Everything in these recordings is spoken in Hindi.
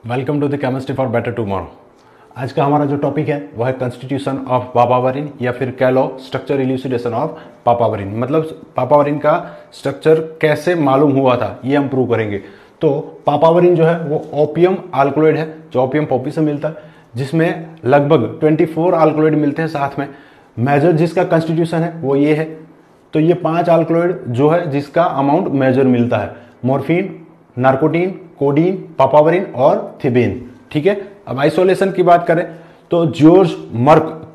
Welcome to the chemistry for better tomorrow. आज का हमारा जो टॉपिक है वह है कॉन्स्टिट्यूशन ऑफ पापावरिन या फिर कह लो स्ट्रक्चर इल्यूसिडेशन ऑफ पापावरिन। मतलब पापावरिन का स्ट्रक्चर कैसे मालूम हुआ था ये हम प्रूव करेंगे। तो पापावरिन जो है वो ओपियम अल्कोलॉइड है जो ओपियम पॉपी से मिलता है, जिसमें लगभग 24 अल्कोलॉइड मिलते हैं साथ में। मेजर जिसका कॉन्स्टिट्यूशन है वो ये है। तो ये 5 अल्कोलॉइड जो है जिसका अमाउंट मेजर मिलता है, मॉर्फिन, नार्कोटीन, कोडीन, पापावरिन और थिबेन। ठीक है, अब आइसोलेशन की बात करें तो जॉर्ज मर्क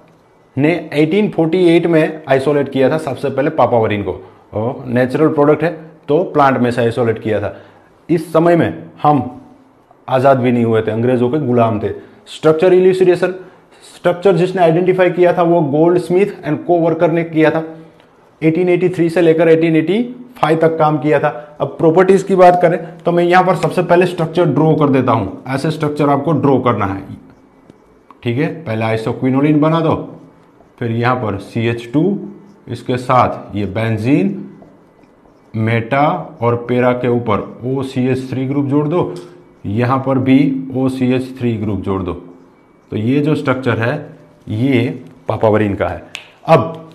ने 1848 में आइसोलेट किया था सबसे पहले पापावरिन को। नेचुरल प्रोडक्ट है तो प्लांट में से आइसोलेट किया था। इस समय में हम आज़ाद भी नहीं हुए थे, अंग्रेजों के गुलाम थे। स्ट्रक्चर इल्यूसिडेशन, स्ट्रक्चर जिसने आइडेंटिफाई किया था वो गोल्ड स्मिथ एंड को वर्कर ने किया था। 1883 से लेकर 1885 तक काम किया था। अब प्रॉपर्टीज की बात करें तो मैं यहां पर सबसे पहले स्ट्रक्चर ड्रॉ कर देता हूं। ऐसे स्ट्रक्चर आपको ड्रॉ करना है। ठीक है, पहले आइसोक्विनोलिन बना दो, फिर यहां पर CH2, इसके साथ ये बेंजीन, मेटा और पेरा के ऊपर OCH3 ग्रुप जोड़ दो, यहां पर भी OCH3 ग्रुप जोड़ दो। तो ये जो स्ट्रक्चर है ये पापावरिन का है। अब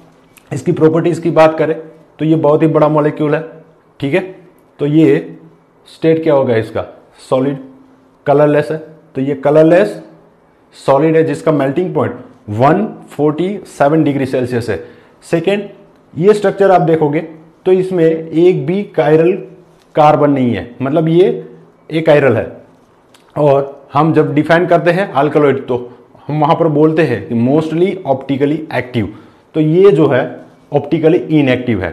इसकी प्रॉपर्टीज की बात करें तो ये बहुत ही बड़ा मॉलिक्यूल है। ठीक है, तो ये स्टेट क्या होगा इसका, सॉलिड, कलरलेस है। तो ये कलरलेस सॉलिड है जिसका मेल्टिंग पॉइंट 147 डिग्री सेल्सियस है। सेकेंड, ये स्ट्रक्चर आप देखोगे तो इसमें एक भी कायरल कार्बन नहीं है, मतलब ये एक कायरल है। और हम जब डिफाइन करते हैं अल्कलॉइड तो हम वहां पर बोलते हैं कि मोस्टली ऑप्टिकली एक्टिव। तो ये जो है ऑप्टिकली इनएक्टिव है।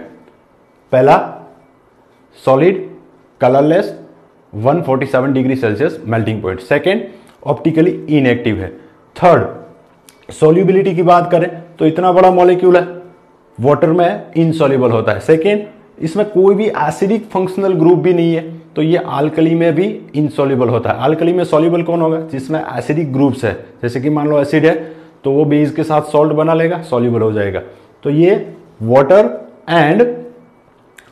पहला solid, colourless, 147 degree Celsius melting point. Second, optically inactive है। थर्ड, सॉल्युबिलिटी की बात करें तो इतना बड़ा मॉलिक्यूल है, वाटर में इनसॉल्युबल होता है। सेकेंड, इसमें कोई भी एसिडिक फंक्शनल ग्रुप भी नहीं है, तो ये अल्कली में भी इनसॉल्युबल होता है। अल्कली में सॉल्युबल कौन होगा, जिसमें एसिडिक ग्रुप्स है। जैसे कि मान लो एसिड है तो वो बेस के साथ सॉल्ट बना लेगा, सॉल्युबल हो जाएगा। तो ये वाटर एंड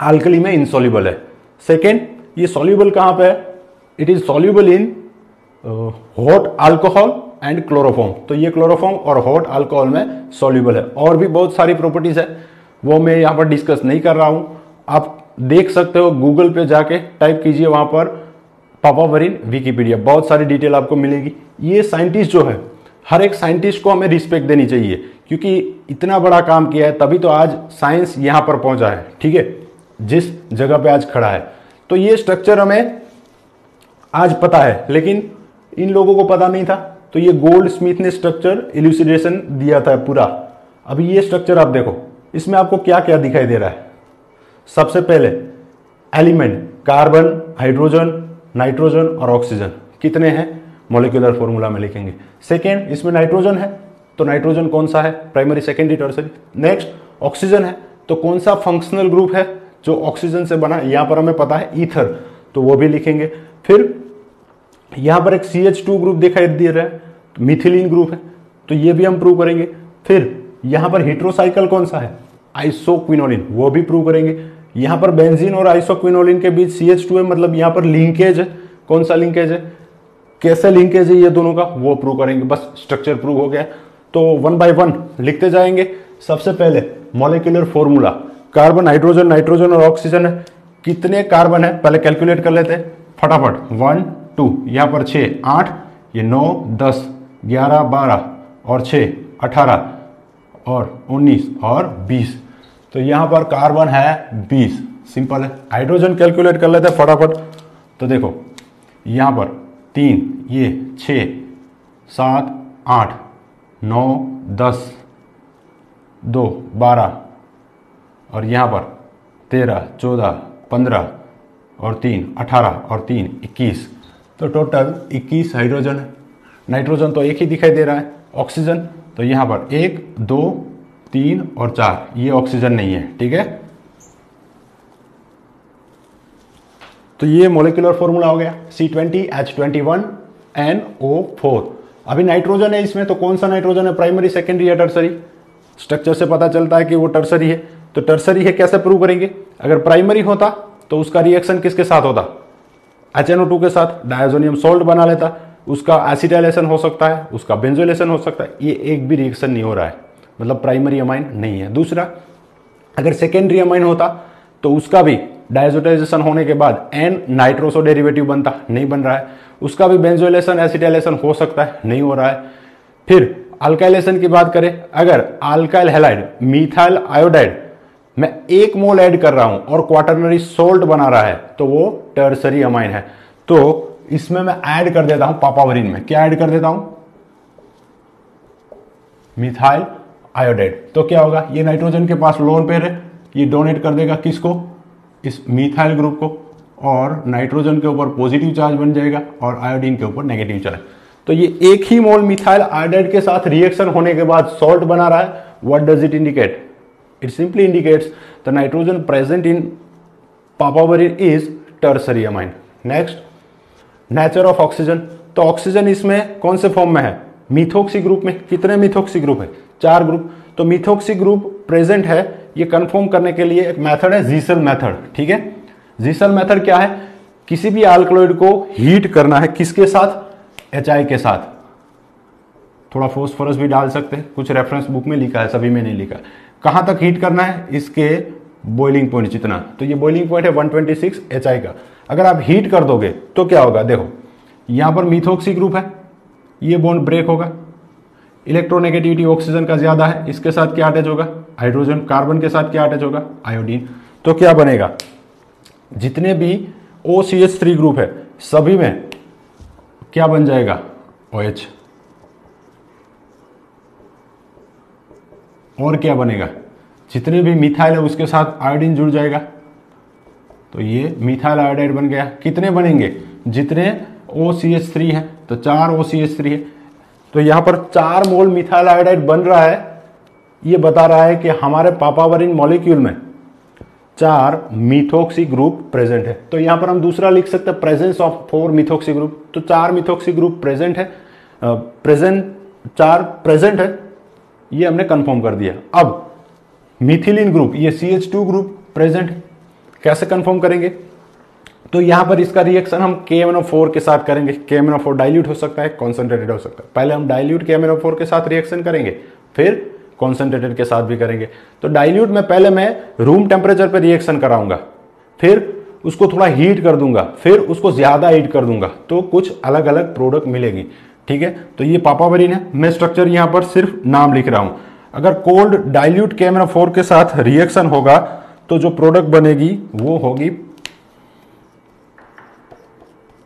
अल्कली में इनसॉल्युबल है। सेकेंड, ये सॉल्युबल कहां पे है, it is soluble in hot alcohol and chloroform. तो ये क्लोरोफॉर्म और हॉट अल्कोहल में सॉल्युबल है। और भी बहुत सारी प्रॉपर्टीज है, वो मैं यहां पर डिस्कस नहीं कर रहा हूं। आप देख सकते हो, गूगल पे जाके टाइप कीजिए वहां पर पापावरिन विकिपीडिया, बहुत सारी डिटेल आपको मिलेगी। ये साइंटिस्ट जो है, हर एक साइंटिस्ट को हमें रिस्पेक्ट देनी चाहिए, क्योंकि इतना बड़ा काम किया है तभी तो आज साइंस यहां पर पहुंचा है। ठीक है, जिस जगह पे आज खड़ा है। तो ये स्ट्रक्चर हमें आज पता है, लेकिन इन लोगों को पता नहीं था। तो ये गोल्ड स्मिथ ने स्ट्रक्चर इल्यूसिडेशन दिया था पूरा। अभी ये स्ट्रक्चर आप देखो, इसमें आपको क्या क्या दिखाई दे रहा है। सबसे पहले एलिमेंट, कार्बन, हाइड्रोजन, नाइट्रोजन और ऑक्सीजन कितने हैं मॉलिक्यूलर फॉर्मूला में लिखेंगे। सेकेंड, इसमें नाइट्रोजन है तो नाइट्रोजन कौन सा है, primary, secondary, tertiary. Next, oxygen है तो कौन सा फंक्शनल ग्रुप है जो ऑक्सीजन से बना है, यहां पर हमें पता है ईथर, तो वो भी लिखेंगे। फिर यहां पर एक CH2 ग्रुप दिखाई दे रहा है, मिथिलीन ग्रुप है, तो ये भी हम प्रूव करेंगे। फिर यहां पर हेट्रोसाइकल कौन सा है, आइसोक्विनोलिन, वो भी प्रूव करेंगे। यहां पर बेंजीन और आइसोक्विनोलिन के बीच CH2 है, मतलब यहां पर लिंकेज है। कौन सा लिंकेज है, कैसे लिंकेज है ये दोनों का, वो प्रूव करेंगे। बस स्ट्रक्चर प्रूव हो गया। तो 1 बाय 1 लिखते जाएंगे। सबसे पहले molecular formula, carbon, hydrogen, nitrogen और ऑक्सीजन है। कितने कार्बन है पहले कैलकुलेट कर लेते हैं फटाफट। 1 2, यहां पर 6 8, ये 9 10 11 12 और 6 18 और 19 और 20। तो यहां पर कार्बन है 20, सिंपल है। हाइड्रोजन कैलकुलेट कर लेते हैं फटाफट। तो देखो यहां पर 3, ये 6 7 8 9 10 2 12 और यहां पर 13 14 15 और 3 18 और 3 21। तो टोटल 21 हाइड्रोजन है। नाइट्रोजन तो एक ही दिखाई दे रहा है। ऑक्सीजन तो यहां पर 1 2 3 और 4, ये ऑक्सीजन नहीं है। ठीक है, तो ये मॉलिक्यूलर फॉर्मूला हो गया, C20H21NO4। अभी नाइट्रोजन है इसमें, तो कौन सा नाइट्रोजन है, प्राइमरी, सेकेंडरी या टर्सरी। स्ट्रक्चर से पता चलता है कि वो टर्सरी है। तो टर्सरी है कैसे प्रूव करेंगे, अगर प्राइमरी होता तो उसका रिएक्शन किसके साथ होता, HNO2 के साथ डायजोनियम सॉल्ट बना लेता। उसका एसिटाइलेशन हो सकता है, उसका बेंजोलेशन हो सकता है, ये एक भी रिएक्शन नहीं हो रहा है, मतलब प्राइमरी अमाइन नहीं है। दूसरा, अगर सेकेंडरी अमाइन होता तो उसका भी डायजोटाइजेशन होने के बाद एन नाइट्रोसो डेरिवेटिव बनता, नहीं बन रहा है। उसका भी बेंजोलेशन एसिटाइलेशन हो सकता है, नहीं हो रहा है। फिर अल्काइलेशन की बात करें, अगर अल्काइल हैलाइड मिथाइल आयोडाइड मैं 1 मोल ऐड कर रहा हूं और क्वाटरनरी सोल्ट बना रहा है तो वो टर्सरी अमाइन है। तो इसमें मैं ऐड कर देता हूं पापावरिन में, क्या ऐड कर देता हूं, मिथाइल आयोडाइड। तो क्या होगा, ये नाइट्रोजन के पास लोन पेयर है, ये डोनेट कर देगा किसको, इस मिथाइल ग्रुप को, और नाइट्रोजन के ऊपर पॉजिटिव चार्ज बन जाएगा और आयोडीन के ऊपर नेगेटिव चार्ज। तो ये एक ही मोल मिथाइल आयोडाइड के साथ रिएक्शन होने के बाद सॉल्ट बना रहा है। What does it indicate, it simply indicates the nitrogen present in papaverine is tertiary amine. Next, nature of oxygen. तो ऑक्सीजन इसमें कौन से फॉर्म में है, मिथोक्सी ग्रुप में। कितने मिथोक्सी ग्रुप है, 4 ग्रुप। तो मिथोक्सी ग्रुप प्रेजेंट है, ये कंफर्म करने के लिए एक मेथड है जीसल मेथड, ठीक है। जीसल मेथड क्या है, किसी भी अल्कलॉइड को हीट करना है, किसके साथ, HI के साथ। थोड़ा फोस्फोरस भी डाल सकते हैं, कुछ रेफरेंस बुक में लिखा है, सभी में नहीं लिखा। कहां तक हीट करना है, इसके बॉइलिंग पॉइंट जितना। तो ये बॉइलिंग पॉइंट है 126 HI का। अगर आप हीट कर दोगे तो क्या होगा, देखो यहां पर मिथोक्सी ग्रुप है, ये बॉन्ड ब्रेक होगा, इलेक्ट्रोनेगेटिविटी ऑक्सीजन का ज्यादा है, इसके साथ क्या अटैच होगा, हाइड्रोजन। कार्बन के साथ क्या अटैच होगा, आयोडीन। तो क्या बनेगा, जितने भी OCH3 ग्रुप है सभी में क्या बन जाएगा, OH। और क्या बनेगा, जितने भी मिथाइल है उसके साथ आयोडीन जुड़ जाएगा, तो ये मिथाइल आयोडाइड बन गया। कितने बनेंगे, जितने OCH3 है, तो 4 OCH3 है। तो यहां पर 4 मोल मिथाइल आयोडाइड बन रहा है। ये बता रहा है कि हमारे पापावरिन मॉलिक्यूल में 4 मिथोक्सी ग्रुप प्रेजेंट है। तो यहां पर हम दूसरा लिख सकते हैं, प्रेजेंस ऑफ 4 मिथोक्सी ग्रुप। तो 4 मिथोक्सी ग्रुप प्रेजेंट है, 4 प्रेजेंट है, ये हमने कंफर्म कर दिया। अब मिथिलीन ग्रुप, ये CH2 ग्रुप प्रेजेंट है, कैसे कंफर्म करेंगे, तो यहां पर इसका रिएक्शन हम KMnO4 के साथ करेंगे। KMnO4 डाइल्यूट हो सकता है, कॉन्सेंट्रेटेड हो सकता है। पहले हम डाइल्यूट KMnO4 के साथ रिएक्शन करेंगे, फिर कॉन्सेंट्रेटेड के साथ भी करेंगे। तो डाइल्यूट में पहले मैं रूम टेम्परेचर पर रिएक्शन कराऊंगा, फिर उसको थोड़ा हीट कर दूंगा, फिर उसको ज्यादा हीट कर दूंगा, तो कुछ अलग अलग प्रोडक्ट मिलेगी, ठीक है। तो ये पापावरिन है, मैं स्ट्रक्चर यहां पर सिर्फ नाम लिख रहा हूं। अगर कोल्ड डाइल्यूट KMnO4 के साथ रिएक्शन होगा तो जो प्रोडक्ट बनेगी वो होगी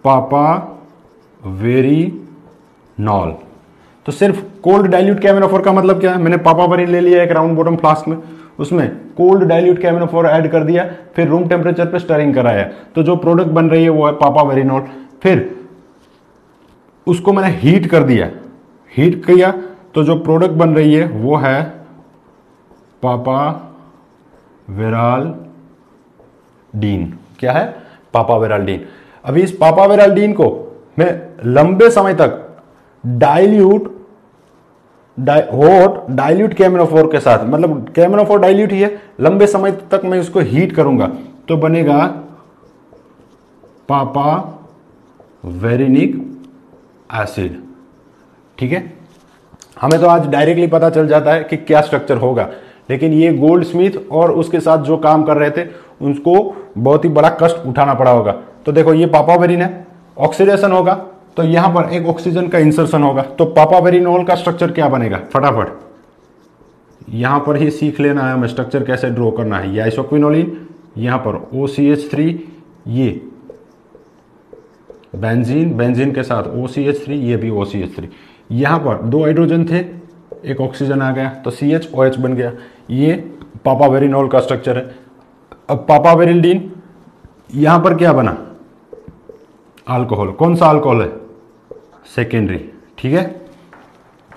पापावेरिनॉल। तो सिर्फ कोल्ड डाइल्यूट KMnO4 का मतलब क्या है, मैंने पापावरिन ले लिया एक राउंड बॉटम फ्लास्क में, उसमें कोल्ड डाइल्यूट KMnO4 ऐड कर दिया, फिर रूम टेम्परेचर पे स्टरिंग कराया, तो जो प्रोडक्ट बन रही है वो है पापावेरिनॉल। फिर उसको मैंने हीट कर दिया, हीट किया तो जो प्रोडक्ट बन रही है वो है पापावेराल्डीन। क्या है, पापावेराल्डीन। अभी इस पापावेराल्डीन को मैं लंबे समय तक डाइल्यूट KMnO4 के साथ, मतलब KMnO4 डाइल्यूट ही है, लंबे समय तक मैं इसको हीट करूंगा तो बनेगा पापावेरिनिक एसिड, ठीक है। हमें तो आज डायरेक्टली पता चल जाता है कि क्या स्ट्रक्चर होगा, लेकिन ये गोल्डस्मिथ और उसके साथ जो काम कर रहे थे उनको बहुत ही बड़ा कष्ट उठाना पड़ा होगा। तो देखो ये पापावेरिन है, ऑक्सीडेशन होगा तो यहां पर एक ऑक्सीजन का इंसर्शन होगा, तो पापावेरिनॉल का स्ट्रक्चर क्या बनेगा, फटाफट यहां पर ही सीख लेना है हमें स्ट्रक्चर कैसे ड्रॉ करना है। ये आइसोक्विनोलिन, यहां पर OCH3, ये बेंजीन के साथ OCH3, ये भी OCH3, यहां पर 2 हाइड्रोजन थे, एक ऑक्सीजन आ गया तो CHOH बन गया। ये पापावेरिनॉल का स्ट्रक्चर है। अब पापावेरिल्डीन, यहां पर क्या बना, अल्कोहल। कौन सा अल्कोहल है, सेकेंडरी, ठीक है।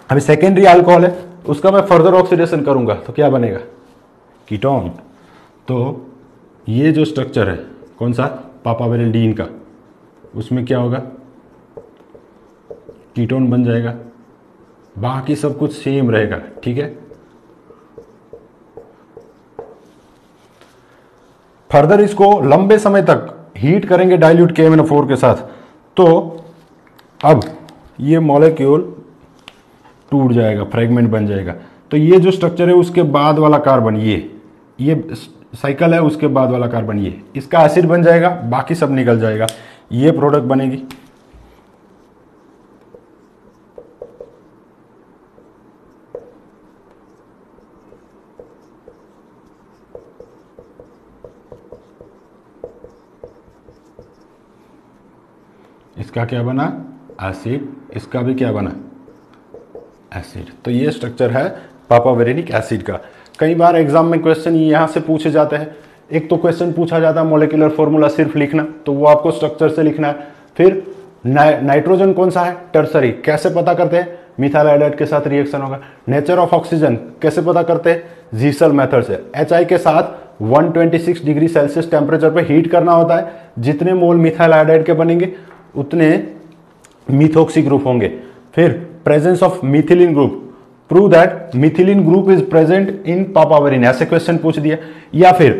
अभी सेकेंडरी अल्कोहल है, उसका मैं फर्दर ऑक्सीडेशन करूंगा तो क्या बनेगा, कीटोन। तो ये जो स्ट्रक्चर है कौन सा, पापावेरिल्डीन का, उसमें क्या होगा, कीटोन बन जाएगा, बाकी सब कुछ सेम रहेगा, ठीक है। फर्दर इसको लंबे समय तक हीट करेंगे डाइल्यूट KMnO4 के साथ। तो अब ये मॉलिक्यूल टूट जाएगा, फ्रेगमेंट बन जाएगा। तो ये जो स्ट्रक्चर है उसके बाद वाला कार्बन, ये साइकिल है, उसके बाद वाला कार्बन ये इसका एसिड बन जाएगा, बाकी सब निकल जाएगा, ये प्रोडक्ट बनेगी। इसका क्या बना? एसिड। इसका भी क्या बना? एसिड। तो ये स्ट्रक्चर है पापावेरेनिक एसिड का। कई बार एग्जाम में क्वेश्चन यहाँ से पूछे जाते हैं। एक तो क्वेश्चन पूछा जाता है मॉलिक्यूलर फॉर्मूला सिर्फ लिखना, तो वो आपको स्ट्रक्चर से लिखना है। फिर नाइट्रोजन कौन सा है? टर्सरी। कैसे पता करते हैं? मिथाइल आयोडाइड के साथ रिएक्शन होगा। नेचर ऑफ ऑक्सीजन कैसे पता करते हैं? जीसल मेथड से। HI के साथ 126 डिग्री सेल्सियस टेम्परेचर पे हीट करना होता है। जितने मोल मिथाइल आयोडाइड के बनेंगे उतने मिथॉक्सी ग्रुप होंगे। फिर presence of methylene group, prove that methylene group is present in papaverine, ऐसे क्वेश्चन पूछ दिया। या फिर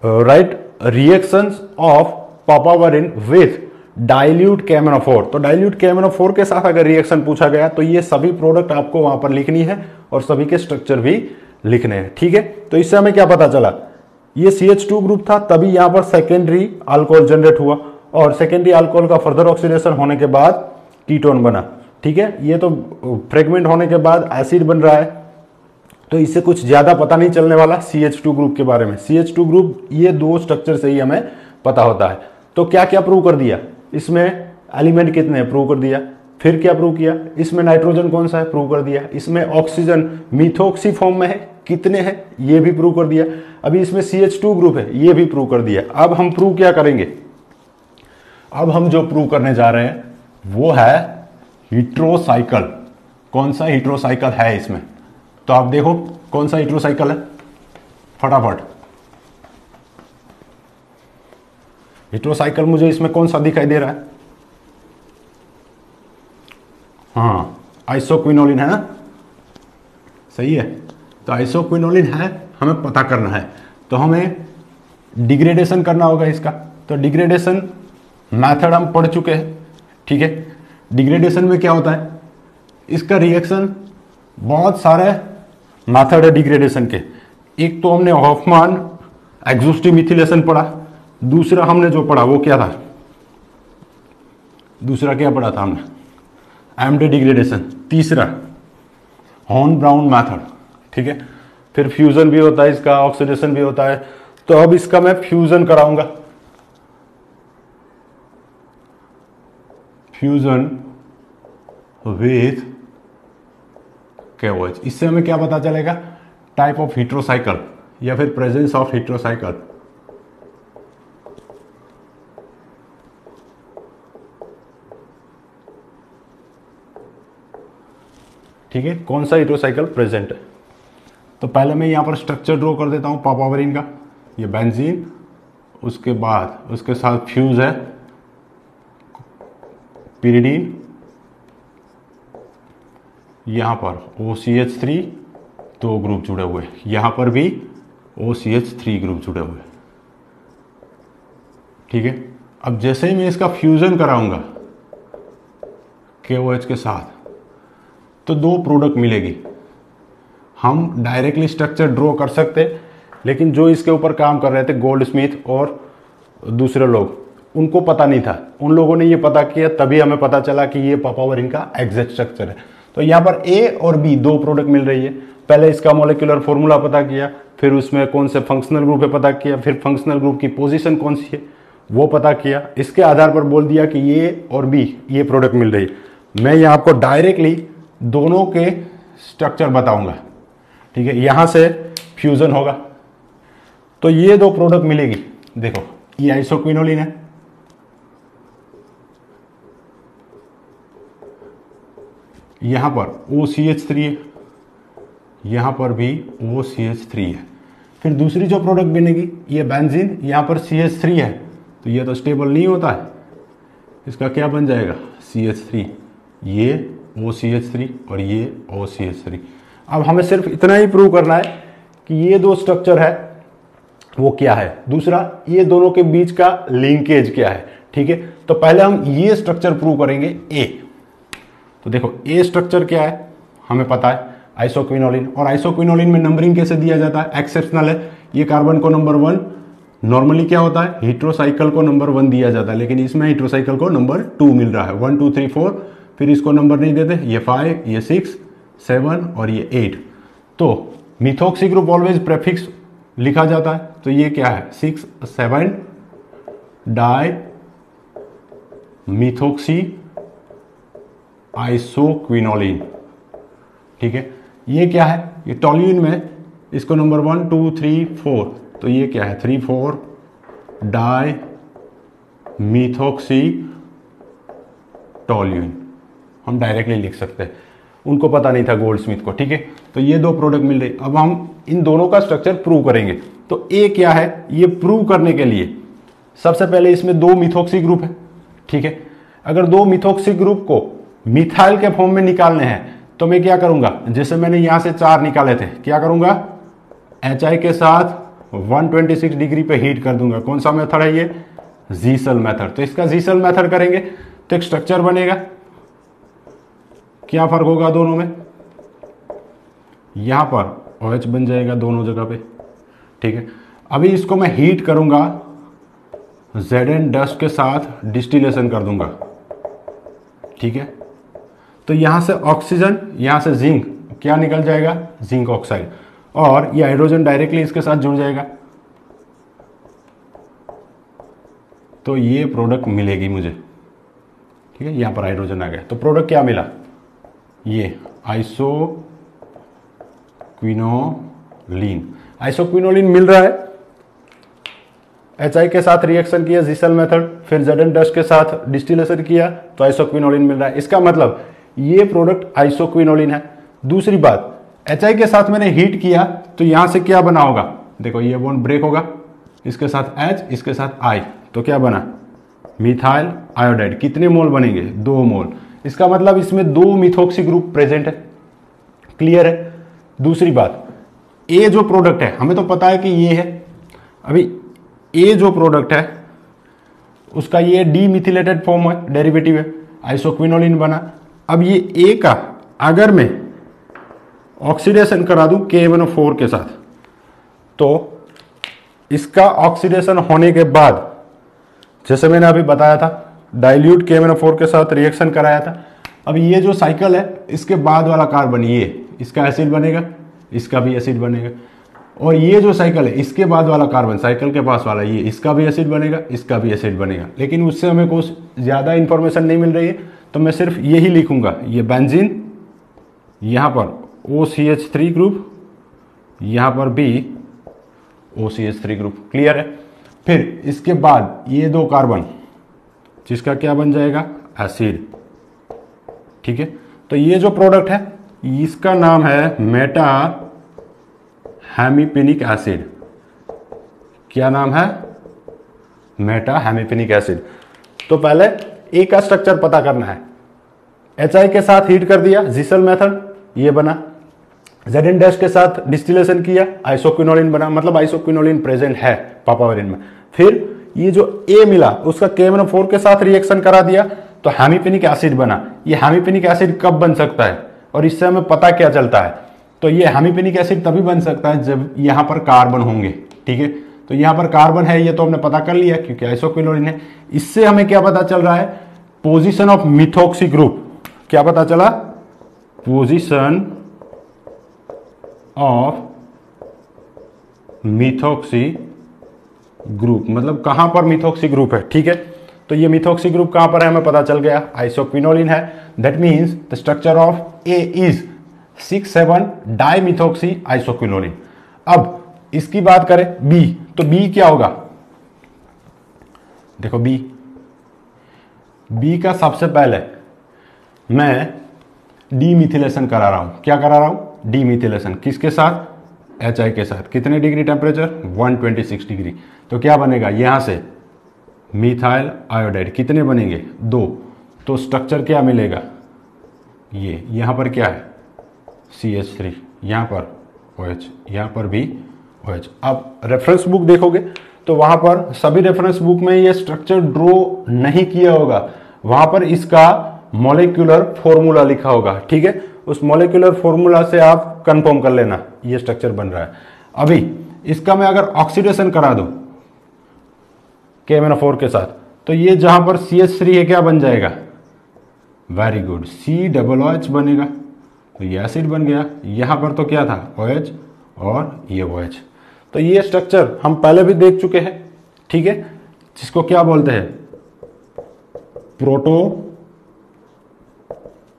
right reactions of papaverine with dilute KMnO4। तो डाइल्यूट KMnO4 के साथ अगर रिएक्शन पूछा गया तो ये सभी प्रोडक्ट आपको वहां पर लिखनी है और सभी के स्ट्रक्चर भी लिखने हैं। ठीक है, तो इससे हमें क्या पता चला? ये CH2 ग्रुप था, तभी यहां पर सेकेंडरी अल्कोहल जनरेट हुआ और सेकेंडरी अल्कोहल का फर्दर ऑक्सीडेशन होने के बाद कीटोन बना। ठीक है, ये तो फ्रेगमेंट होने के बाद एसिड बन रहा है, तो इससे कुछ ज्यादा पता नहीं चलने वाला CH2 ग्रुप के बारे में। CH2 ग्रुप ये दो स्ट्रक्चर से ही हमें पता होता है। तो क्या क्या प्रूव कर दिया? इसमें एलिमेंट कितने हैं? प्रूव कर दिया। फिर क्या प्रूव किया? इसमें नाइट्रोजन कौन सा है? प्रूव कर दिया। इसमें ऑक्सीजन मिथॉक्सी फॉर्म में है, कितने हैं? ये भी प्रूव कर दिया। अभी इसमें CH2 ग्रुप है, ये भी प्रूव कर दिया। अब हम प्रूव क्या करेंगे? अब हम जो प्रूव करने जा रहे हैं वो है हीट्रोसाइकिल। कौन सा हीट्रोसाइकिल है इसमें? तो आप देखो कौन सा हीट्रोसाइकिल है, फटाफट। हीट्रोसाइकिल मुझे इसमें कौन सा दिखाई दे रहा है? हाँ, आइसोक्विनोलिन है ना, सही है। तो आइसोक्विनोलिन है, हमें पता करना है, तो हमें डिग्रेडेशन करना होगा इसका। तो डिग्रेडेशन मेथड हम पढ़ चुके हैं। ठीक है, डिग्रेडेशन में क्या होता है? इसका रिएक्शन, बहुत सारे मेथड है डिग्रेडेशन के। एक तो हमने हॉफमान एक्सोस्टिव मिथिलेशन पढ़ा, दूसरा हमने जो पढ़ा वो क्या था? दूसरा क्या पढ़ा था हमने? MD degradation. तीसरा हॉर्न ब्राउन मेथड। ठीक है, फिर फ्यूजन भी होता है इसका, ऑक्सीडेशन भी होता है। तो अब इसका मैं फ्यूजन कराऊंगा, फ्यूजन विथ KOH। इससे हमें क्या पता चलेगा? टाइप ऑफ हीट्रोसाइकिल या फिर प्रेजेंस ऑफ हीट्रोसाइकिल। ठीक है, कौन सा हीट्रोसाइकिल प्रेजेंट है? तो पहले मैं यहां पर स्ट्रक्चर ड्रॉ कर देता हूं पापावेरिन का। ये बेंजीन, उसके बाद उसके साथ फ्यूज है पिरिडीन, यहां पर OCH3 दो ग्रुप जुड़े हुए, यहां पर भी OCH3 ग्रुप जुड़े हुए। ठीक है, अब जैसे ही मैं इसका फ्यूजन कराऊंगा KOH के साथ तो दो प्रोडक्ट मिलेगी। हम डायरेक्टली स्ट्रक्चर ड्रॉ कर सकते, लेकिन जो इसके ऊपर काम कर रहे थे गोल्डस्मिथ और दूसरे लोग, उनको पता नहीं था। उन लोगों ने ये पता किया, तभी हमें पता चला कि ये पापावेरिन का एग्जैक्ट स्ट्रक्चर है। तो यहाँ पर A और B दो प्रोडक्ट मिल रही है। पहले इसका मॉलिक्यूलर फॉर्मूला पता किया, फिर उसमें कौन से फंक्शनल ग्रुप है पता किया, फिर फंक्शनल ग्रुप की पोजीशन कौन सी है वो पता किया। इसके आधार पर बोल दिया कि A और B ये प्रोडक्ट मिल रही है। मैं यहाँ आपको डायरेक्टली दोनों के स्ट्रक्चर बताऊंगा। ठीक है, यहां से फ्यूजन होगा तो ये दो प्रोडक्ट मिलेगी। देखो, ये आइसोक्विनोलिन है, यहां पर OCH3 है, यहां पर भी OCH3 है। फिर दूसरी जो प्रोडक्ट बनेगी ये बेंजीन, यहां पर CH3 है, तो ये तो स्टेबल नहीं होता है, इसका क्या बन जाएगा? CH3, ये OCH3 और ये OCH3। अब हमें सिर्फ इतना ही प्रूव करना है कि ये दो स्ट्रक्चर है वो क्या है, दूसरा ये दोनों के बीच का लिंकेज क्या है। ठीक है, तो पहले हम ये स्ट्रक्चर प्रूव करेंगे A। तो देखो ए स्ट्रक्चर क्या है हमें पता है, आइसोक्विनोलिन। और आइसोक्विनोलिन में नंबरिंग कैसे दिया जाता है, एक्सेप्शनल है। ये कार्बन को नंबर 1, नॉर्मली क्या होता है हीट्रोसाइकिल को नंबर 1 दिया जाता है, लेकिन इसमें हीट्रोसाइकिल को नंबर 2 मिल रहा है। 1 2 3 4, फिर इसको नंबर नहीं देते, ये 5, ये 6, 7 और ये 8। तो मिथॉक्सी ग्रुप ऑलवेज प्रेफिक्स लिखा जाता है, तो ये क्या है 6 7 डाई मिथॉक्सी आइसोक्विनोलिन। ठीक है, ये क्या है, ये टोल्यूइन में इसको नंबर 1 2 3 4, तो ये क्या है 3 4 डाई मिथॉक्सी टोल्यूइन, हम डायरेक्टली लिख सकते हैं। उनको पता नहीं था गोल्डस्मिथ को। ठीक है, तो ये दो प्रोडक्ट मिल रही। अब हम इन दोनों का स्ट्रक्चर प्रूव करेंगे। तो ए क्या है, ये प्रूव करने के लिए सबसे पहले इसमें 2 मिथॉक्सी ग्रुप है। ठीक है, अगर 2 मिथॉक्सी ग्रुप को मिथाइल के फॉर्म में निकालने हैं तो मैं क्या करूंगा, जैसे मैंने यहां से 4 निकाले थे, क्या करूंगा HI के साथ 126 डिग्री पे हीट कर दूंगा। कौन सा मेथड है ये, जीसल मेथड। तो इसका जीसल मेथड करेंगे तो एक स्ट्रक्चर बनेगा। क्या फर्क होगा दोनों में, यहां पर OH बन जाएगा दोनों जगह पे। ठीक है, अभी इसको मैं हीट करूंगा, Zn डस्ट के साथ डिस्टिलेशन कर दूंगा। ठीक है, तो यहां से ऑक्सीजन, यहां से जिंक, क्या निकल जाएगा जिंक ऑक्साइड, और ये हाइड्रोजन डायरेक्टली इसके साथ जुड़ जाएगा, तो ये प्रोडक्ट मिलेगी मुझे। ठीक है, यहां पर हाइड्रोजन आ गया, तो प्रोडक्ट क्या मिला, ये आइसोक्विनोलिन। आइसोक्विनोलिन मिल रहा है, HI के साथ रिएक्शन किया जीसल मेथड, फिर Zn डस्ट के साथ डिस्टिलेशन किया तो आइसोक्विनोलिन मिल रहा है। इसका मतलब ये प्रोडक्ट आइसोक्विनोलिन है। दूसरी बात, HI के साथ मैंने हीट किया तो यहां से क्या बना होगा, देखो ये बॉन्ड ब्रेक होगा, इसके साथ H, इसके साथ I, तो क्या बना मिथाइल आयोडाइड। कितने मोल बनेंगे, 2 मोल। इसका मतलब इसमें 2 मिथॉक्सी ग्रुप प्रेजेंट है। क्लियर है। दूसरी बात, ए जो प्रोडक्ट है हमें तो पता है कि ये है, अभी ए जो प्रोडक्ट है उसका ये डीमिथिलेटेड फॉर्म है, डेरिवेटिव है, आइसोक्विनोलिन बना। अब ये ए का अगर मैं ऑक्सीडेशन करा दूं KMnO4 के साथ, तो इसका ऑक्सीडेशन होने के बाद, जैसे मैंने अभी बताया था, डाइल्यूट KMnO4 के साथ रिएक्शन कराया था। अब ये जो साइकिल है, इसके बाद वाला कार्बन, ये इसका एसिड बनेगा, इसका भी एसिड बनेगा, और ये जो साइकिल है इसके बाद वाला कार्बन, साइकिल के पास वाला, ये इसका भी एसिड बनेगा, इसका भी एसिड बनेगा। लेकिन उससे हमें कुछ ज़्यादा इंफॉर्मेशन नहीं मिल रही है, तो मैं सिर्फ यही लिखूंगा, ये बेंजीन, यहाँ पर OCH3 ग्रुप, यहाँ पर भी OCH3 ग्रुप। क्लियर है। फिर इसके बाद ये 2 कार्बन, जिसका क्या बन जाएगा एसिड। ठीक है, तो ये जो प्रोडक्ट है इसका नाम है मेटा हेमिपेनिक एसिड। क्या नाम है, मेटा हेमिपेनिक एसिड। तो पहले ए का स्ट्रक्चर पता करना है। HI के साथ हीट कर दिया, जीसल मेथड, ये बना। Zn डैश के साथ डिस्टिलेशन किया, आइसोक्विनोलिन बना, मतलब आइसोक्विनोलिन प्रेजेंट है पापावरिन में। फिर ये जो ए मिला उसका KMnO4 के साथ रिएक्शन करा दिया तो हेमिपेनिक एसिड बना। ये हेमिपेनिक एसिड कब बन सकता है और इससे हमें पता क्या चलता है, तो ये हेमिपेनिक एसिड तभी बन सकता है जब यहां पर कार्बन होंगे। ठीक है, तो यहां पर कार्बन है, ये तो हमने पता कर लिया क्योंकि आइसोक्विनोलिन है। इससे हमें क्या पता चल रहा है, पोजीशन ऑफ मिथॉक्सी ग्रुप। क्या पता चला, पोजीशन ऑफ मिथॉक्सी ग्रुप, मतलब कहां पर मिथॉक्सी ग्रुप है। ठीक है, तो ये मिथॉक्सी ग्रुप कहां पर है हमें पता चल गया, आइसोक्विनोलिन है। That means the structure of A is 6,7 dimethoxy isoquinoline. अब इसकी बात करें बी, तो बी क्या होगा, देखो बी का सबसे पहले मैं डीमिथिलेशन करा रहा हूं। क्या करा रहा हूं, डीमिथिलेशन। किसके साथ, HI के साथ। कितने डिग्री टेम्परेचर, 126 डिग्री। तो क्या बनेगा, यहां से मिथाइल आयोडाइड कितने बनेंगे, 2। तो स्ट्रक्चर क्या मिलेगा, ये यहां पर क्या है CH3, यहां पर OH, यहां पर भी OH। अब रेफरेंस बुक देखोगे तो वहां पर सभी रेफरेंस बुक में ये स्ट्रक्चर ड्रॉ नहीं किया होगा, वहां पर इसका मॉलिक्यूलर फॉर्मूला लिखा होगा, ठीक है। उस मॉलिक्यूलर फॉर्मूला से आप कंफर्म कर लेना ये स्ट्रक्चर बन रहा है। अभी इसका मैं अगर ऑक्सीडेशन करा दूं KMnO4 के साथ, तो ये जहां पर CH3 है क्या बन जाएगा, वेरी गुड, COOH बनेगा, तो ये एसिड बन गया। यहां पर तो क्या था, OH और ये OH। तो ये स्ट्रक्चर हम पहले भी देख चुके हैं, ठीक है, जिसको क्या बोलते हैं, प्रोटो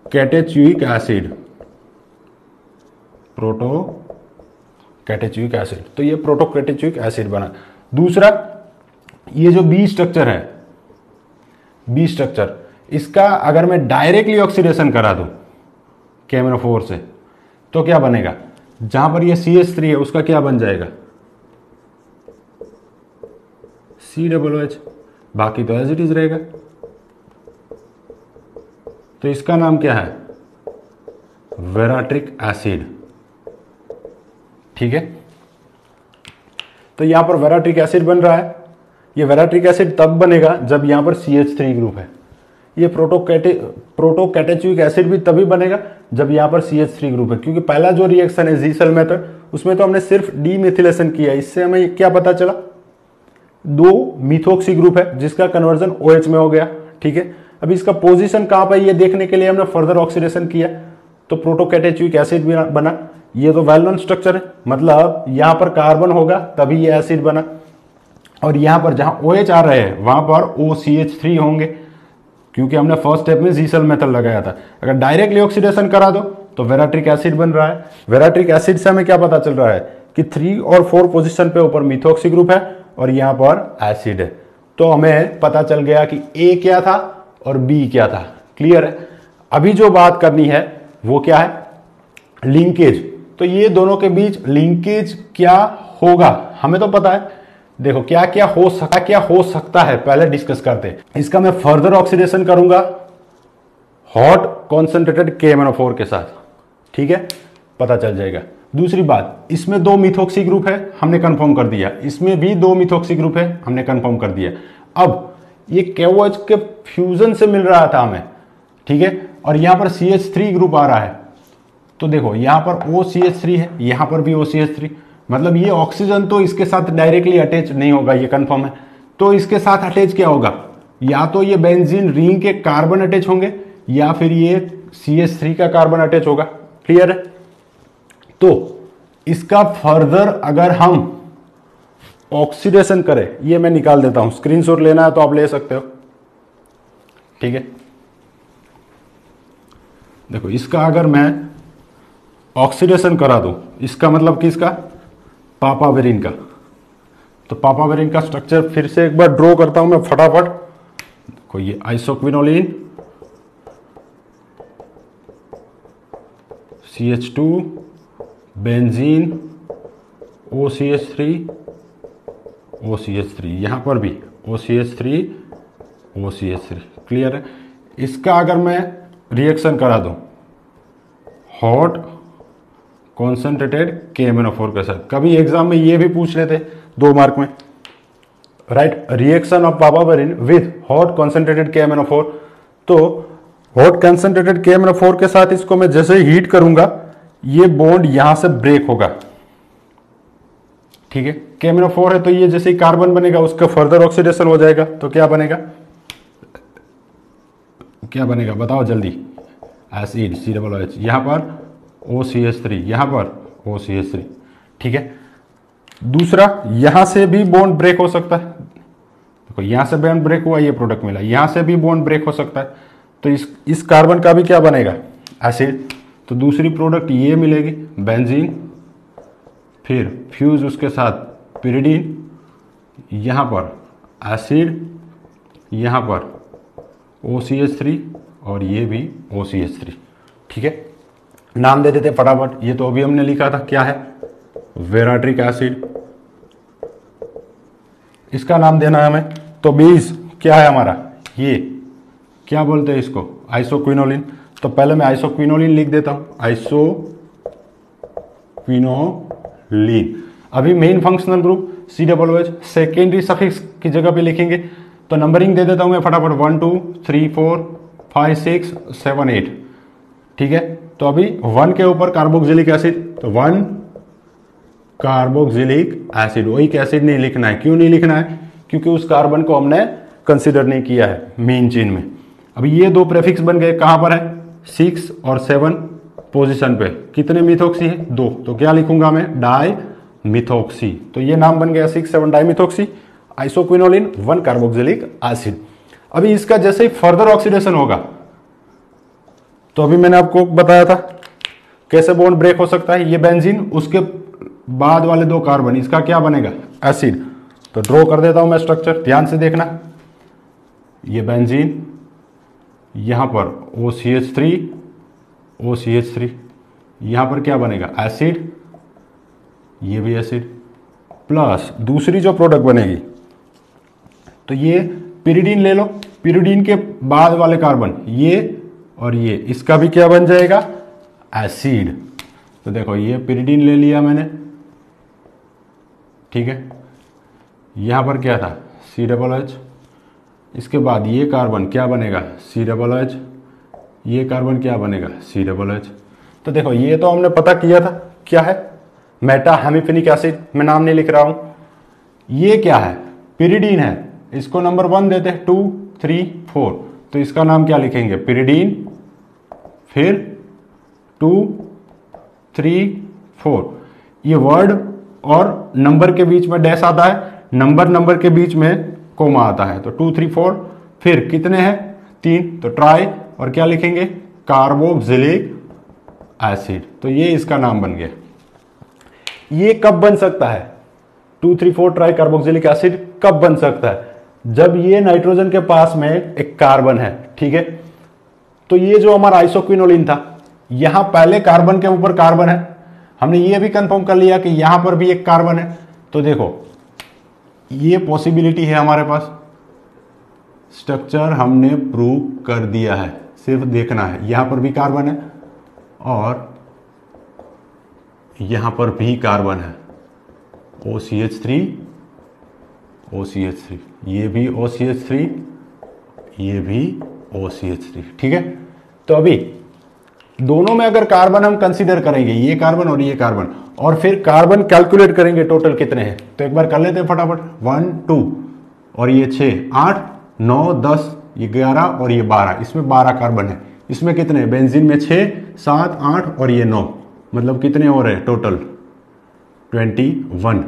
कैटेचुइक एसिड, प्रोटो कैटेचुइक एसिड। तो ये प्रोटो कैटेचुइक एसिड बना। दूसरा, ये जो बी स्ट्रक्चर है, बी स्ट्रक्चर, इसका अगर मैं डायरेक्टली ऑक्सीडेशन करा दूं KMnO4 से, तो क्या बनेगा, जहां पर ये CH3 है उसका क्या बन जाएगा, COOH, बाकी तो एज इट इज रहेगा। तो इसका नाम क्या है, वेराट्रिक एसिड, ठीक है। तो यहां पर वेराट्रिक एसिड बन रहा है। ये वेराट्रिक एसिड तब बनेगा जब यहां पर CH3 ग्रुप है। ये प्रोटो कैटेचुइक एसिड भी तभी बनेगा जब यहां पर CH3 ग्रुप है, क्योंकि पहला जो रिएक्शन है जी सेल मेथड, उसमें तो हमने सिर्फ डीमिथिलेशन किया। इससे हमें क्या पता चला, 2 मिथोक्सी ग्रुप है जिसका कन्वर्जन OH में हो गया, ठीक है। अभी इसका पोजीशन कहां पर ये देखने के लिए हमने फर्दर ऑक्सीडेशन किया, तो प्रोटो कैटेचुइक एसिड भी बना। ये तो वेल नोन स्ट्रक्चर है, मतलब यहां पर कार्बन होगा तभी ये एसिड बना, और यहां पर जहां OH आ रहे हैं वहां पर OCH3 होंगे, क्योंकि हमने फर्स्ट स्टेप में जी सेल मेथड लगाया था। अगर डायरेक्टली ऑक्सीडेशन करा दो तो वेराट्रिक एसिड बन रहा है। वेराट्रिक एसिड से हमें क्या पता चल रहा है कि 3 और 4 पोजीशन पे ऊपर मिथोक्सी ग्रुप है और यहां पर एसिड है। तो हमें पता चल गया कि A क्या था और B क्या था। क्लियर है। अभी जो बात करनी है वो क्या है, लिंकेज। तो ये दोनों के बीच लिंकेज क्या होगा, हमें तो पता है। देखो क्या क्या हो सकता है पहले डिस्कस करते हैं। इसका मैं फर्दर ऑक्सीडेशन करूंगा हॉट कॉन्सेंट्रेटेड KMnO4 के साथ, ठीक है, पता चल जाएगा। दूसरी बात, इसमें 2 मिथोक्सी ग्रुप है, हमने कंफर्म कर दिया। इसमें भी 2 मिथोक्सी ग्रुप है, हमने कंफर्म कर दिया। अब ये KOH के फ्यूजन से मिल रहा था हमें, ठीक है, और यहां पर CH3 ग्रुप आ रहा है। तो देखो यहां पर OCH3 है, यहां पर भी OCH3, मतलब ये ऑक्सीजन तो इसके साथ डायरेक्टली अटैच नहीं होगा, ये कंफर्म है। तो इसके साथ अटैच क्या होगा, या तो ये बेंजीन रिंग के कार्बन अटैच होंगे या फिर ये CH3 का कार्बन अटैच होगा। क्लियर है। तो इसका फर्दर अगर हम ऑक्सीडेशन करें, ये मैं निकाल देता हूं, स्क्रीनशॉट लेना है तो आप ले सकते हो, ठीक है। देखो इसका अगर मैं ऑक्सीडेशन करा दूं, इसका मतलब किसका, पापावेरिन का। तो पापावेरिन का स्ट्रक्चर फिर से एक बार ड्रॉ करता हूं मैं फटाफट। देखो ये isoquinoline, CH2, benzene, OCH3, OCH3, यहां पर भी OCH3, OCH3। क्लियर है। इसका अगर मैं रिएक्शन करा दूं हॉट कॉन्सेंट्रेटेड KMnO4 के साथ, कभी एग्जाम में ये भी पूछ लेते 2 मार्क में, right, reaction of papaverine with hot concentrated KMnO4। तो हॉट कॉन्सेंट्रेटेड KMnO4 के साथ इसको मैं जैसे हीट करूंगा, ये बॉन्ड यहां से ब्रेक होगा, ठीक है। KMnO4 है तो ये जैसे ही कार्बन बनेगा उसका फर्दर ऑक्सीडेशन हो जाएगा, तो क्या बनेगा, क्या बनेगा बताओ जल्दी, एसिड COOH, यहां पर OCH3, यहां पर OCH3, ठीक है। दूसरा, यहां से भी बॉन्ड ब्रेक हो सकता है। देखो यहां से बॉन्ड ब्रेक हुआ, ये प्रोडक्ट मिला, यहां से भी बॉन्ड ब्रेक हो सकता है। तो इस कार्बन का भी क्या बनेगा, एसिड। तो दूसरी प्रोडक्ट ये मिलेगी, बेंजीन, फिर फ्यूज उसके साथ पिरिडीन, यहां पर एसिड, यहां पर OCH3 और ये भी OCH3, ठीक है। नाम दे देते फटाफट, ये तो अभी हमने लिखा था, क्या है, वेराट्रिक एसिड, इसका नाम देना है हमें। तो बेस क्या है हमारा, ये क्या बोलते हैं इसको, आइसोक्विनोलिन। तो पहले मैं आइसोक्विनोलिन लिख देता हूं, आइसोक्विनोलिन। अभी main functional group COOH, secondary suffix की जगह पे लिखेंगे। तो नंबरिंग दे देता हूं मैं फटाफट, 1 2 3 4 5 6 7 8, ठीक है। तो अभी 1 के ऊपर कार्बोक्सिलिक एसिड, तो 1 कार्बोक्सिलिक एसिड, वही एसिड नहीं लिखना है। क्यों नहीं लिखना है? क्योंकि उस कार्बन को हमने कंसिडर नहीं किया है मेन चेन में। अभी ये दो प्रेफिक्स बन गए, कहां पर है? 6 और 7 पोजीशन पे। कितने मिथोक्सी है? 2। तो क्या लिखूंगा मैं? Di methoxy. तो ये नाम बन गया 6 7 di methoxy isoquinoline 1 carboxylic acid. अभी इसका जैसे ही फर्दर ऑक्सीडेशन होगा, तो अभी मैंने आपको बताया था कैसे बॉन्ड ब्रेक हो सकता है। ये बेंजीन, उसके बाद वाले 2 कार्बन, इसका क्या बनेगा? एसिड। तो ड्रॉ कर देता हूं मैं स्ट्रक्चर, ध्यान से देखना। ये बेंजीन, यहां पर OCH3 OCH3, यहां पर क्या बनेगा? एसिड, ये भी एसिड, प्लस दूसरी जो प्रोडक्ट बनेगी, तो ये पिरिडीन ले लो। पिरिडीन के बाद वाले कार्बन, ये और ये, इसका भी क्या बन जाएगा? एसिड। तो देखो ये पिरिडीन ले लिया मैंने, ठीक है। यहां पर क्या था? COOH। इसके बाद ये कार्बन क्या बनेगा? COOH। ये कार्बन क्या बनेगा? COOH। तो देखो ये तो हमने पता किया था क्या है, मेटा हेमिफेनिक एसिड। मैं नाम नहीं लिख रहा हूं। ये क्या है? पिरिडीन है। इसको नंबर 1 देते हैं, 2 3 4। तो इसका नाम क्या लिखेंगे? पिरिडीन, फिर 2 3 4। ये वर्ड और नंबर के बीच में डैश आता है, नंबर के बीच में कोमा आता है। तो 2 3 4, फिर कितने हैं? 3। तो ट्राई, और क्या लिखेंगे? Carboxylic acid. तो ये इसका नाम बन गया। ये कब बन सकता है? 2 3 4 ट्राई कार्बोक्सिलिक एसिड कब बन सकता है? जब ये नाइट्रोजन के पास में एक कार्बन है, ठीक है। तो ये जो हमारा आइसोक्विनोलिन था, यहां पहले कार्बन के ऊपर कार्बन है। हमने ये भी कंफर्म कर लिया कि यहां पर भी एक कार्बन है। तो देखो ये पॉसिबिलिटी है हमारे पास। स्ट्रक्चर हमने प्रूव कर दिया है, सिर्फ देखना है। यहां पर भी कार्बन है और यहां पर भी कार्बन है, OCH3 OCH3, ये भी OCH3, ये भी OCH3, ठीक है। तो अभी दोनों में अगर कार्बन हम कंसीडर करेंगे, ये कार्बन और ये कार्बन, और फिर कार्बन कैलकुलेट करेंगे टोटल कितने हैं, तो एक बार कर लेते हैं फटाफट। 1 2 और ये 6 8 9 10, ये 11 और ये 12, इसमें 12 कार्बन है। इसमें कितने? बेंजीन में 6 7 8 और ये 9, मतलब कितने हो रहे हैं टोटल? 21।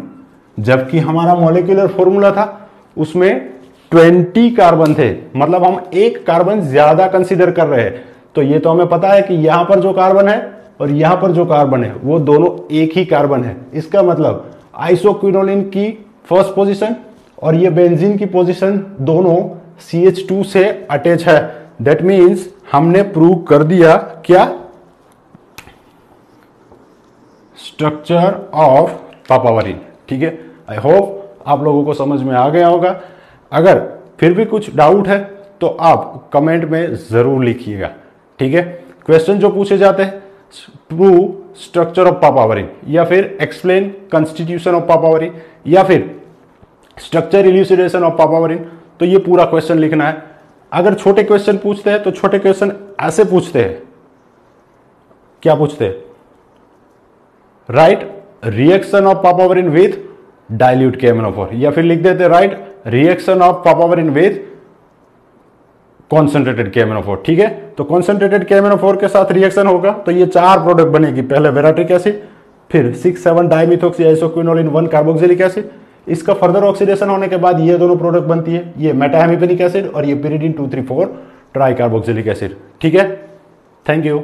जबकि हमारा मॉलिक्यूलर फॉर्मूला था उसमें 20 कार्बन थे, मतलब हम एक कार्बन ज्यादा कंसीडर कर रहे हैं। तो ये तो हमें पता है कि यहां पर जो कार्बन है और यहां पर जो कार्बन है वो दोनों एक ही कार्बन है। इसका मतलब आइसोक्विनोलिन की फर्स्ट पोजीशन और ये बेंजीन की पोजीशन दोनों CH2 से अटैच है। दैट मीन्स हमने प्रूव कर दिया क्या? स्ट्रक्चर ऑफ पापावरिन, ठीक है। आई होप आप लोगों को समझ में आ गया होगा। अगर फिर भी कुछ डाउट है तो आप कमेंट में जरूर लिखिएगा, ठीक है। क्वेश्चन जो पूछे जाते हैं, प्रूव स्ट्रक्चर ऑफ पापावरिन, या फिर एक्सप्लेन कॉन्स्टिट्यूशन ऑफ पापावरिन, या फिर स्ट्रक्चर इल्यूसिडेशन ऑफ पापावरिन, तो ये पूरा क्वेश्चन लिखना है। अगर छोटे क्वेश्चन पूछते हैं तो छोटे क्वेश्चन ऐसे पूछते हैं, क्या पूछते हैं? Right reaction of papaverine with dilute KMnO4, या फिर लिख देते right reaction of papaverine with concentrated KMnO4, ठीक है। तो कॉन्सेंट्रेटेड KMnO4 के साथ रिएक्शन होगा तो ये 4 प्रोडक्ट बनेगी। पहले वेराट्रिक एसिड, फिर 6 7 डाइमिथोक्सी आइसोक्विनोलिन 1 कार्बोक्सिलिक एसिड। इसका फर्दर ऑक्सीडेशन होने के बाद ये दोनों प्रोडक्ट बनती है, ये मेटाहेमिफेनिक एसिड और ये पिरिडीन 2 3 4 ट्राई कार्बोक्सिलिक एसिड, ठीक है। Thank you.